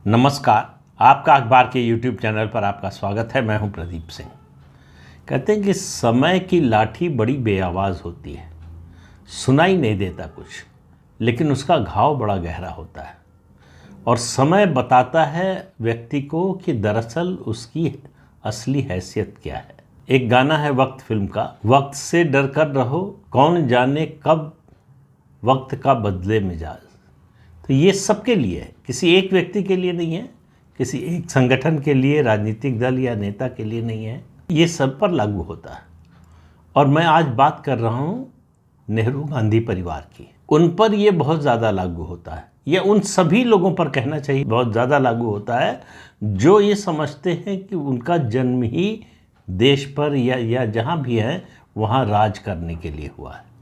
नमस्कार। आपका अखबार के YouTube चैनल पर आपका स्वागत है। मैं हूं प्रदीप सिंह। कहते हैं कि समय की लाठी बड़ी बेआवाज़ होती है, सुनाई नहीं देता कुछ, लेकिन उसका घाव बड़ा गहरा होता है और समय बताता है व्यक्ति को कि दरअसल उसकी असली हैसियत क्या है। एक गाना है वक्त फिल्म का, वक्त से डर कर रहो, कौन जाने कब वक्त का बदले मिजाज। तो ये सबके लिए है, किसी एक व्यक्ति के लिए नहीं है, किसी एक संगठन के लिए, राजनीतिक दल या नेता के लिए नहीं है, ये सब पर लागू होता है। और मैं आज बात कर रहा हूँ नेहरू गांधी परिवार की। उन पर ये बहुत ज़्यादा लागू होता है, या उन सभी लोगों पर कहना चाहिए बहुत ज़्यादा लागू होता है जो ये समझते हैं कि उनका जन्म ही देश पर या जहाँ भी है वहाँ राज करने के लिए हुआ है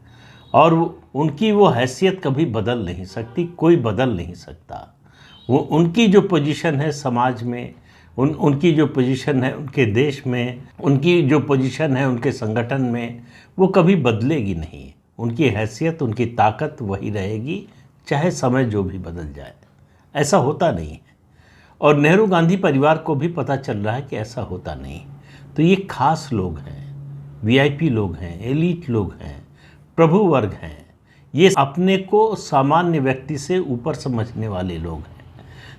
और उनकी वो हैसियत कभी बदल नहीं सकती, कोई बदल नहीं सकता। वो उनकी जो पोजीशन है समाज में, उनकी जो पोजीशन है उनके देश में, उनकी जो पोजीशन है उनके संगठन में, वो कभी बदलेगी नहीं। उनकी हैसियत, उनकी ताकत वही रहेगी, चाहे समय जो भी बदल जाए। ऐसा होता नहीं है और नेहरू गांधी परिवार को भी पता चल रहा है कि ऐसा होता नहीं। तो ये खास लोग हैं, वीआईपी लोग हैं, एलीट लोग हैं, प्रभु वर्ग हैं। ये अपने को सामान्य व्यक्ति से ऊपर समझने वाले लोग हैं,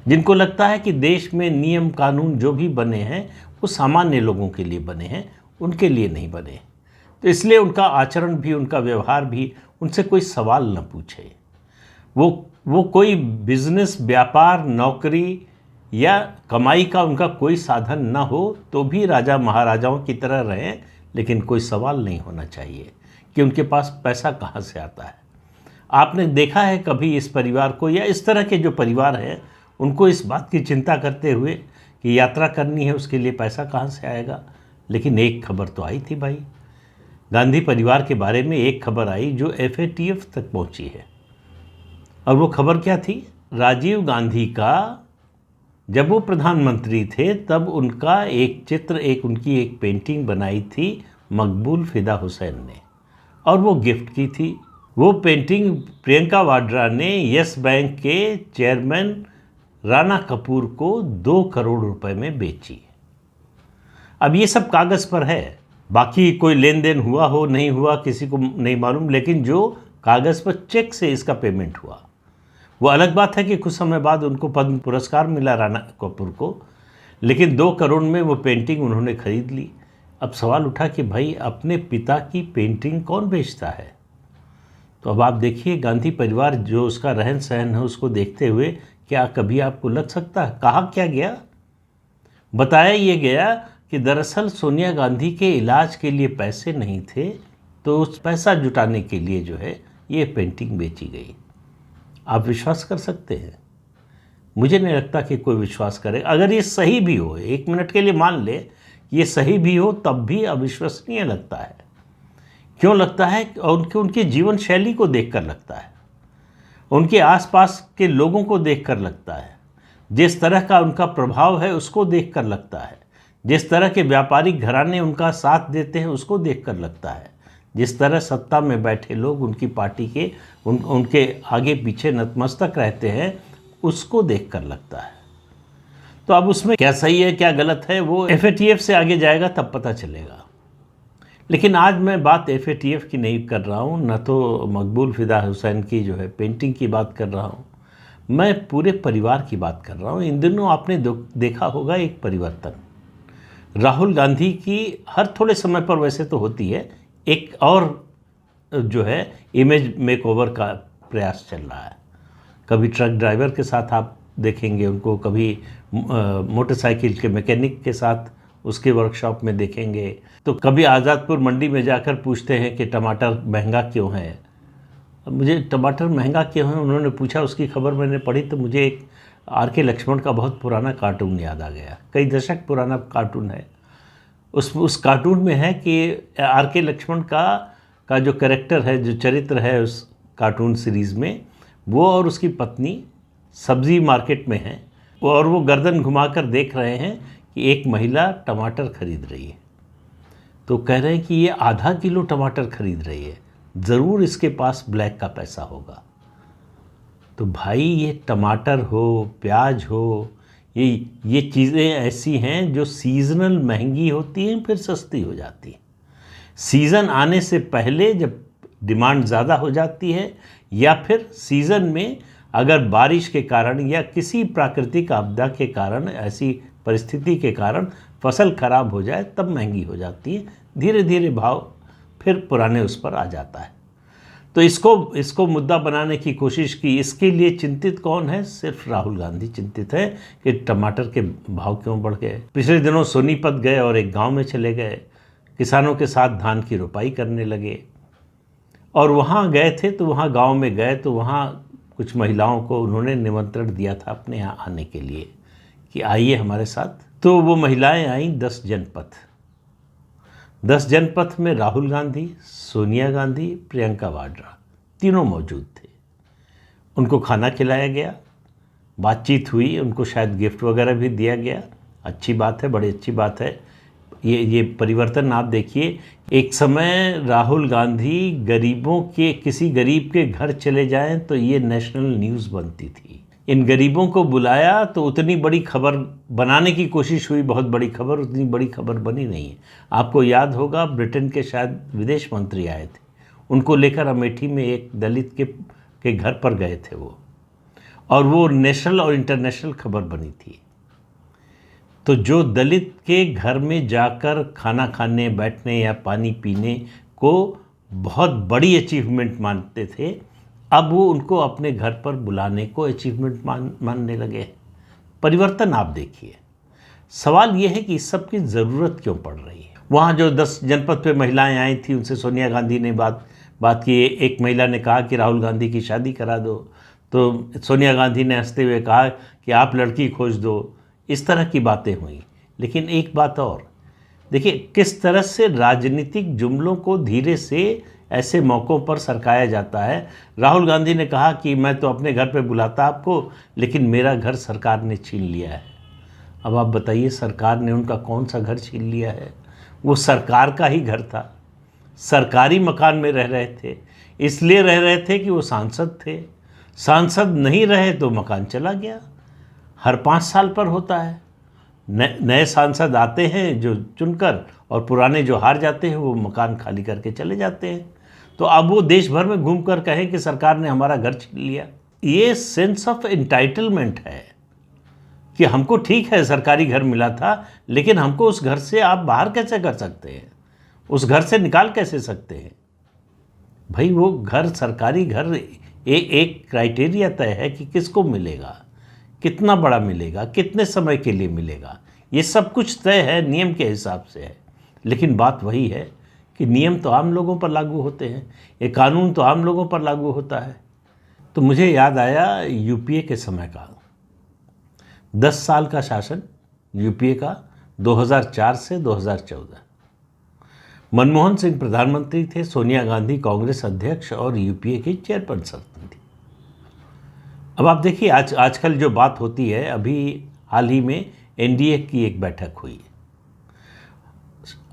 जिनको लगता है कि देश में नियम कानून जो भी बने हैं वो सामान्य लोगों के लिए बने हैं, उनके लिए नहीं बने। तो इसलिए उनका आचरण भी, उनका व्यवहार भी, उनसे कोई सवाल न पूछे। वो कोई बिजनेस, व्यापार, नौकरी या कमाई का उनका कोई साधन न हो तो भी राजा महाराजाओं की तरह रहें, लेकिन कोई सवाल नहीं होना चाहिए कि उनके पास पैसा कहाँ से आता है। आपने देखा है कभी इस परिवार को, या इस तरह के जो परिवार हैं उनको इस बात की चिंता करते हुए कि यात्रा करनी है उसके लिए पैसा कहाँ से आएगा? लेकिन एक खबर तो आई थी भाई, गांधी परिवार के बारे में एक खबर आई जो FATF तक पहुंची है। और वो खबर क्या थी? राजीव गांधी का जब वो प्रधानमंत्री थे तब उनका एक चित्र, उनकी एक पेंटिंग बनाई थी मकबूल फिदा हुसैन ने और वो गिफ्ट की थी। वो पेंटिंग प्रियंका वाड्रा ने यस बैंक के चेयरमैन राणा कपूर को 2 करोड़ रुपए में बेची। अब ये सब कागज़ पर है, बाकी कोई लेन देन हुआ हो नहीं हुआ किसी को नहीं मालूम, लेकिन जो कागज़ पर चेक से इसका पेमेंट हुआ। वो अलग बात है कि कुछ समय बाद उनको पद्म पुरस्कार मिला राणा कपूर को, लेकिन 2 करोड़ में वो पेंटिंग उन्होंने खरीद ली। अब सवाल उठा कि भाई अपने पिता की पेंटिंग कौन बेचता है? तो अब आप देखिए गांधी परिवार जो उसका रहन सहन है उसको देखते हुए क्या कभी आपको लग सकता है? कहा क्या गया? बताया ये गया कि दरअसल सोनिया गांधी के इलाज के लिए पैसे नहीं थे, तो उस पैसा जुटाने के लिए जो है ये पेंटिंग बेची गई। आप विश्वास कर सकते हैं? मुझे नहीं लगता कि कोई विश्वास करे। अगर ये सही भी हो, 1 मिनट के लिए मान ले ये सही भी हो, तब भी अविश्वसनीय लगता है। क्यों लगता है? उनके जीवन शैली को देखकर लगता है, उनके आसपास के लोगों को देखकर लगता है, जिस तरह का उनका प्रभाव है उसको देखकर लगता है, जिस तरह के व्यापारिक घराने उनका साथ देते हैं उसको देखकर लगता है, जिस तरह सत्ता में बैठे लोग उनकी पार्टी के उनके आगे पीछे नतमस्तक रहते हैं उसको देखकर लगता है। तो अब उसमें क्या सही है क्या गलत है वो FATF से आगे जाएगा तब पता चलेगा। लेकिन आज मैं बात FATF की नहीं कर रहा हूँ, न तो मकबूल फिदा हुसैन की जो है पेंटिंग की बात कर रहा हूँ, मैं पूरे परिवार की बात कर रहा हूँ। इन दिनों आपने देखा होगा एक परिवर्तन, राहुल गांधी की हर थोड़े समय पर वैसे तो होती है, एक और जो है इमेज मेकओवर का प्रयास चल रहा है। कभी ट्रक ड्राइवर के साथ आप देखेंगे उनको, कभी मोटरसाइकिल के मैकेनिक के साथ उसके वर्कशॉप में देखेंगे, तो कभी आज़ादपुर मंडी में जाकर पूछते हैं कि टमाटर महंगा क्यों है। अब मुझे टमाटर महंगा क्यों है उन्होंने पूछा, उसकी खबर मैंने पढ़ी तो मुझे एक RK लक्ष्मण का बहुत पुराना कार्टून याद आ गया, कई दशक पुराना कार्टून है। उस कार्टून में है कि RK लक्ष्मण का जो कैरेक्टर है, जो चरित्र है उस कार्टून सीरीज़ में, वो और उसकी पत्नी सब्ज़ी मार्केट में हैं और वो गर्दन घुमाकर देख रहे हैं कि एक महिला टमाटर खरीद रही है। तो कह रहे हैं कि ये आधा किलो टमाटर खरीद रही है, ज़रूर इसके पास ब्लैक का पैसा होगा। तो भाई ये टमाटर हो, प्याज हो ये चीज़ें ऐसी हैं जो सीजनल महंगी होती हैं फिर सस्ती हो जाती हैं। सीज़न आने से पहले जब डिमांड ज़्यादा हो जाती है, या फिर सीज़न में अगर बारिश के कारण या किसी प्राकृतिक आपदा के कारण, ऐसी परिस्थिति के कारण फसल खराब हो जाए तब महंगी हो जाती है। धीरे धीरे भाव फिर पुराने उस पर आ जाता है। तो इसको मुद्दा बनाने की कोशिश की। इसके लिए चिंतित कौन है? सिर्फ राहुल गांधी चिंतित है कि टमाटर के भाव क्यों बढ़ गए। पिछले दिनों सोनीपत गए और एक गांव में चले गए, किसानों के साथ धान की रोपाई करने लगे। और वहाँ गए थे तो वहाँ गांव में गए तो वहाँ कुछ महिलाओं को उन्होंने निमंत्रण दिया था अपने यहाँ आने के लिए कि आइए हमारे साथ। तो वो महिलाएं आईं 10 जनपद। 10 जनपद में राहुल गांधी, सोनिया गांधी, प्रियंका वाड्रा तीनों मौजूद थे। उनको खाना खिलाया गया, बातचीत हुई, उनको शायद गिफ्ट वगैरह भी दिया गया। अच्छी बात है, बड़ी अच्छी बात है। ये परिवर्तन आप देखिए। एक समय राहुल गांधी गरीबों के, किसी गरीब के घर चले जाएं तो ये नेशनल न्यूज़ बनती थी। इन गरीबों को बुलाया तो उतनी बड़ी खबर बनाने की कोशिश हुई, बहुत बड़ी खबर, उतनी बड़ी खबर बनी नहीं है। आपको याद होगा ब्रिटेन के शायद विदेश मंत्री आए थे, उनको लेकर अमेठी में एक दलित के घर पर गए थे वो, और वो नेशनल और इंटरनेशनल खबर बनी थी। तो जो दलित के घर में जाकर खाना खाने, बैठने या पानी पीने को बहुत बड़ी अचीवमेंट मानते थे, अब वो उनको अपने घर पर बुलाने को अचीवमेंट मानने लगे। परिवर्तन आप देखिए। सवाल ये है कि इस सब की ज़रूरत क्यों पड़ रही है। वहाँ जो 10 जनपद पे महिलाएं आई थी, उनसे सोनिया गांधी ने बात की। एक महिला ने कहा कि राहुल गांधी की शादी करा दो, तो सोनिया गांधी ने हंसते हुए कहा कि आप लड़की खोज दो। इस तरह की बातें हुई। लेकिन एक बात और देखिए, किस तरह से राजनीतिक जुमलों को धीरे से ऐसे मौक़ों पर सरकाया जाता है। राहुल गांधी ने कहा कि मैं तो अपने घर पे बुलाता आपको, लेकिन मेरा घर सरकार ने छीन लिया है। अब आप बताइए, सरकार ने उनका कौन सा घर छीन लिया है? वो सरकार का ही घर था, सरकारी मकान में रह रहे थे। इसलिए रह रहे थे कि वो सांसद थे। सांसद नहीं रहे तो मकान चला गया। हर 5 साल पर होता है। नए सांसद आते हैं जो चुनकर, और पुराने जो हार जाते हैं वो मकान खाली करके चले जाते हैं। तो अब वो देश भर में घूमकर कहें कि सरकार ने हमारा घर छीन लिया। ये सेंस ऑफ एंटाइटलमेंट है कि हमको ठीक है सरकारी घर मिला था, लेकिन हमको उस घर से आप बाहर कैसे कर सकते हैं, उस घर से निकाल कैसे सकते हैं? भाई वो घर, सरकारी घर, एक क्राइटेरिया तय है कि किसको मिलेगा, कितना बड़ा मिलेगा, कितने समय के लिए मिलेगा। ये सब कुछ तय है, नियम के हिसाब से है। लेकिन बात वही है कि नियम तो आम लोगों पर लागू होते हैं, ये कानून तो आम लोगों पर लागू होता है। तो मुझे याद आया यूपीए के समय का, 10 साल का शासन यूपीए का, 2004 से 2014। मनमोहन सिंह प्रधानमंत्री थे, सोनिया गांधी कांग्रेस अध्यक्ष और यूपीए की चेयरपर्सन थी। अब आप देखिए, आजकल जो बात होती है, अभी हाल ही में एनडीए की एक बैठक हुई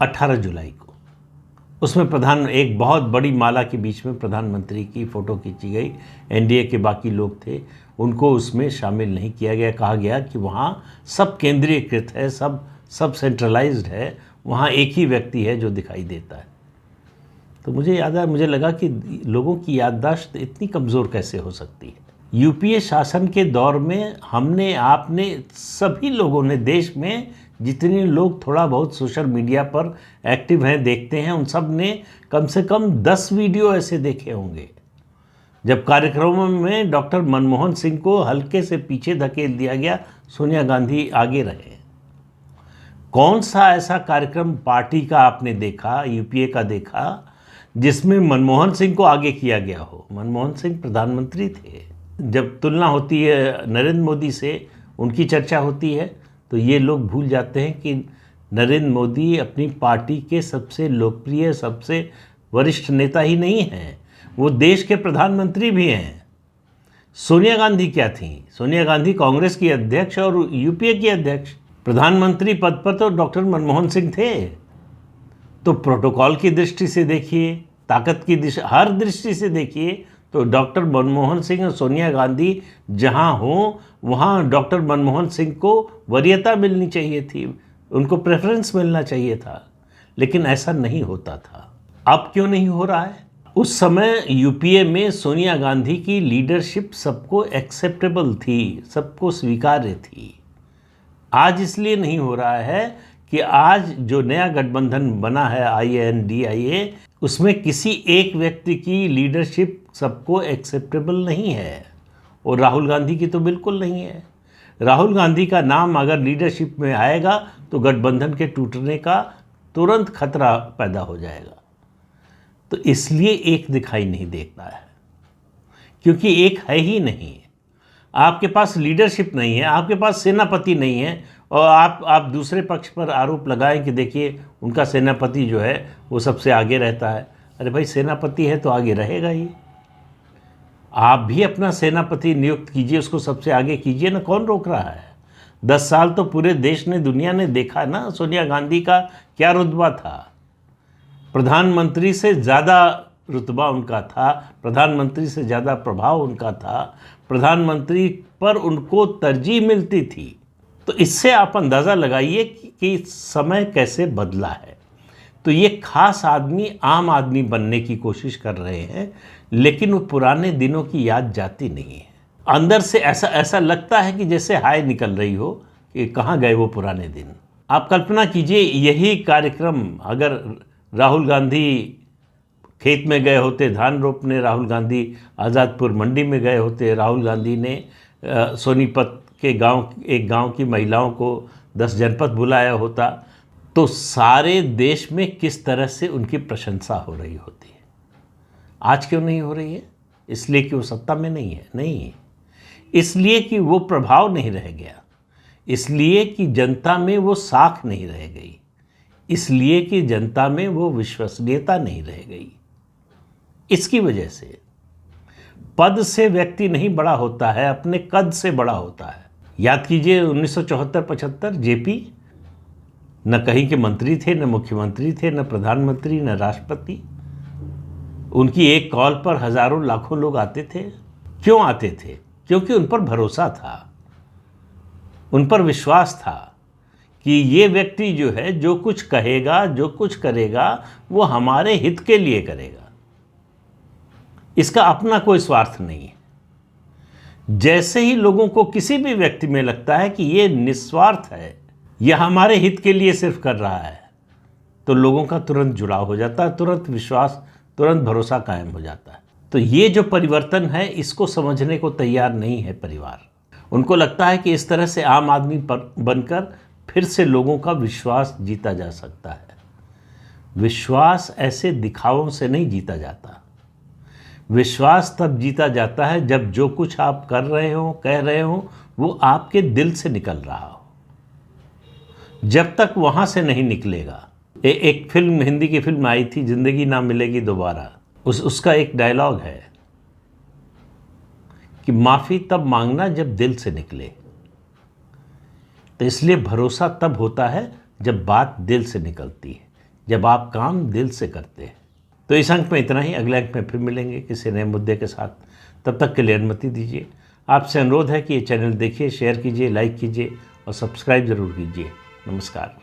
18 जुलाई को। उसमें एक बहुत बड़ी माला के बीच में प्रधानमंत्री की फ़ोटो खींची गई। एनडीए के बाकी लोग थे, उनको उसमें शामिल नहीं किया गया। कहा गया कि वहाँ सब केंद्रीयकृत है, सब सेंट्रलाइज्ड है, वहाँ एक ही व्यक्ति है जो दिखाई देता है। तो मुझे लगा कि लोगों की याददाश्त इतनी कमज़ोर कैसे हो सकती है। यूपीए शासन के दौर में आपने सभी लोगों ने, देश में जितने लोग थोड़ा बहुत सोशल मीडिया पर एक्टिव हैं, देखते हैं, उन सब ने कम से कम 10 वीडियो ऐसे देखे होंगे जब कार्यक्रमों में डॉक्टर मनमोहन सिंह को हल्के से पीछे धकेल दिया गया, सोनिया गांधी आगे रहे। कौन सा ऐसा कार्यक्रम पार्टी का आपने देखा, यूपीए का देखा, जिसमें मनमोहन सिंह को आगे किया गया हो? मनमोहन सिंह प्रधानमंत्री थे। जब तुलना होती है नरेंद्र मोदी से, उनकी चर्चा होती है, तो ये लोग भूल जाते हैं कि नरेंद्र मोदी अपनी पार्टी के सबसे लोकप्रिय, सबसे वरिष्ठ नेता ही नहीं हैं, वो देश के प्रधानमंत्री भी हैं। सोनिया गांधी क्या थी? सोनिया गांधी कांग्रेस की अध्यक्ष और यूपीए की अध्यक्ष। प्रधानमंत्री पद पर तो डॉक्टर मनमोहन सिंह थे। तो प्रोटोकॉल की दृष्टि से देखिए, ताकत की हर दृष्टि से देखिए, तो डॉक्टर मनमोहन सिंह और सोनिया गांधी जहाँ हों वहाँ डॉक्टर मनमोहन सिंह को वरीयता मिलनी चाहिए थी, उनको प्रेफरेंस मिलना चाहिए था, लेकिन ऐसा नहीं होता था। अब क्यों नहीं हो रहा है? उस समय यूपीए में सोनिया गांधी की लीडरशिप सबको एक्सेप्टेबल थी, सबको स्वीकार्य थी। आज इसलिए नहीं हो रहा है कि आज जो नया गठबंधन बना है INDIA, उसमें किसी एक व्यक्ति की लीडरशिप सबको एक्सेप्टेबल नहीं है, और राहुल गांधी की तो बिल्कुल नहीं है। राहुल गांधी का नाम अगर लीडरशिप में आएगा तो गठबंधन के टूटने का तुरंत खतरा पैदा हो जाएगा। तो इसलिए एक दिखाई नहीं देता है, क्योंकि एक है ही नहीं। आपके पास लीडरशिप नहीं है, आपके पास सेनापति नहीं है, और आप दूसरे पक्ष पर आरोप लगाएं कि देखिए उनका सेनापति जो है वो सबसे आगे रहता है। अरे भाई, सेनापति है तो आगे रहेगा ही। आप भी अपना सेनापति नियुक्त कीजिए, उसको सबसे आगे कीजिए ना, कौन रोक रहा है? 10 साल तो पूरे देश ने, दुनिया ने देखा ना सोनिया गांधी का क्या रुतबा था। प्रधानमंत्री से ज़्यादा रुतबा उनका था, प्रधानमंत्री से ज़्यादा प्रभाव उनका था, प्रधानमंत्री पर उनको तरजीह मिलती थी। तो इससे आप अंदाज़ा लगाइए कि समय कैसे बदला है। तो ये खास आदमी आम आदमी बनने की कोशिश कर रहे हैं, लेकिन वो पुराने दिनों की याद जाती नहीं है। अंदर से ऐसा लगता है कि जैसे हाय निकल रही हो कि कहाँ गए वो पुराने दिन। आप कल्पना कीजिए, यही कार्यक्रम अगर राहुल गांधी खेत में गए होते धान रोपने, राहुल गांधी आज़ादपुर मंडी में गए होते, राहुल गांधी ने सोनीपत के एक गांव की महिलाओं को 10 जनपद बुलाया होता, तो सारे देश में किस तरह से उनकी प्रशंसा हो रही होती है। आज क्यों नहीं हो रही है? इसलिए कि वो सत्ता में नहीं है? नहीं, इसलिए कि वो प्रभाव नहीं रह गया, इसलिए कि जनता में वो साख नहीं रह गई, इसलिए कि जनता में वो विश्वसनीयता नहीं रह गई। इसकी वजह से पद से व्यक्ति नहीं बड़ा होता है, अपने कद से बड़ा होता है। याद कीजिए 1974-75 जेपी न कहीं के मंत्री थे, न मुख्यमंत्री थे, न प्रधानमंत्री, न राष्ट्रपति। उनकी एक कॉल पर हजारों लाखों लोग आते थे। क्यों आते थे? क्योंकि उन पर भरोसा था, उन पर विश्वास था कि ये व्यक्ति जो है जो कुछ कहेगा, जो कुछ करेगा, वो हमारे हित के लिए करेगा, इसका अपना कोई स्वार्थ नहीं है। जैसे ही लोगों को किसी भी व्यक्ति में लगता है कि ये निस्वार्थ है, यह हमारे हित के लिए सिर्फ कर रहा है, तो लोगों का तुरंत जुड़ाव हो जाता है, तुरंत विश्वास, तुरंत भरोसा कायम हो जाता है। तो ये जो परिवर्तन है, इसको समझने को तैयार नहीं है परिवार। उनको लगता है कि इस तरह से आम आदमी बनकर फिर से लोगों का विश्वास जीता जा सकता है। विश्वास ऐसे दिखावों से नहीं जीता जाता। विश्वास तब जीता जाता है जब जो कुछ आप कर रहे हो, कह रहे हो, वो आपके दिल से निकल रहा हो। जब तक वहाँ से नहीं निकलेगा। एक फिल्म, हिंदी की फिल्म आई थी, जिंदगी ना मिलेगी दोबारा, उसका एक डायलॉग है कि माफ़ी तब मांगना जब दिल से निकले। तो इसलिए भरोसा तब होता है जब बात दिल से निकलती है, जब आप काम दिल से करते हैं। तो इस अंक में इतना ही। अगले अंक में फिर मिलेंगे किसी नए मुद्दे के साथ। तब तक के लिए अनुमति दीजिए। आपसे अनुरोध है कि ये चैनल देखिए, शेयर कीजिए, लाइक कीजिए और सब्सक्राइब ज़रूर कीजिए। नमस्कार।